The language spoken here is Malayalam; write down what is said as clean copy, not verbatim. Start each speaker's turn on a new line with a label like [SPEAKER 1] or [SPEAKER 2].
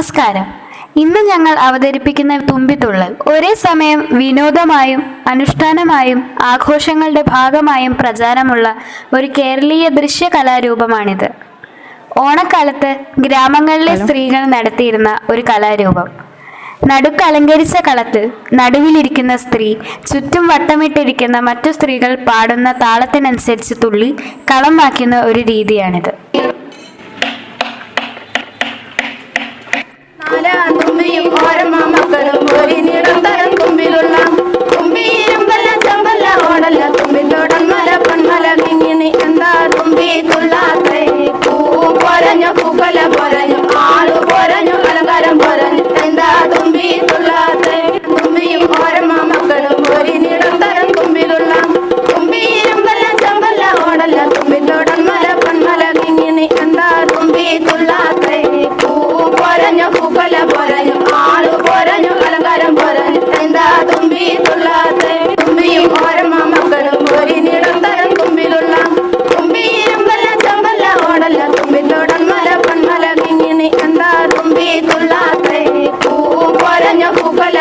[SPEAKER 1] നമസ്കാരം. ഇന്ന് ഞങ്ങൾ അവതരിപ്പിക്കുന്ന തുമ്പിത്തുള്ളൽ ഒരേ സമയം വിനോദമായും അനുഷ്ഠാനമായും ആഘോഷങ്ങളുടെ ഭാഗമായും പ്രചാരമുള്ള ഒരു കേരളീയ ദൃശ്യ കലാരൂപമാണിത്. ഓണക്കാലത്ത് ഗ്രാമങ്ങളിലെ സ്ത്രീകൾ നടത്തിയിരുന്ന ഒരു കലാരൂപം. നടുക്കലങ്കരിച്ച കളത്തിൽ നടുവിലിരിക്കുന്ന സ്ത്രീ ചുറ്റും വട്ടമിട്ടിരിക്കുന്ന മറ്റു സ്ത്രീകൾ പാടുന്ന താളത്തിനനുസരിച്ച് തുള്ളി കളം മാറ്റുന്ന ഒരു രീതിയാണിത്.
[SPEAKER 2] തുമ്പിയും ഓരമ്മ മക്കളും ഒരു നിരന്തരം തുമ്പിലുള്ള തുമ്പിയും കല്ല ചെമ്പല്ല ഓടല്ല തുമ്പിത്തോടൻ മല പൊന്മല കിങ്ങിണി എന്താ തുമ്പി തുള്ളാത്തേ പൂ പൊരഞ്ഞു പൂക്കല പൊരഞ്ഞു ആളു പൊരഞ്ഞു അലങ്കാരം പൊരഞ്ഞു എന്താ തുമ്പി തുള്ളാത്തേ തുമ്പിയും ഓരമ്മ മക്കളും ഒരു നിരന്തരം തുമ്പിലുള്ള തുമ്പിയും കല്ല ചെമ്പല്ല ഓടല്ല തുമ്പിത്തോടൻ മല പൊന്മല കിങ്ങിണി എന്താ തുമ്പി തുള്ളാത്തേ പൂ പൊരഞ്ഞു പൂക്കല പൊരഞ്ഞു ആളു പൊരഞ്ഞു അലങ്കാരം പൊരഞ്ഞു എന്താ തുമ്പി തുള്ളാത്തേ തുമ്പിയും ഓരമ്മ മക്കളും ഒരു നിരന്തരം തുമ്പിലുള്ള തുമ്പിയും കല്ല ചെമ്പല്ല ഓടല്ല തുമ്പിത്തോടൻ മല പൊന്മല കിങ്ങിണി എന്താ തുമ്പി തുള്ളാത്തേ പൂ പൊരഞ്ഞു പൂക്കല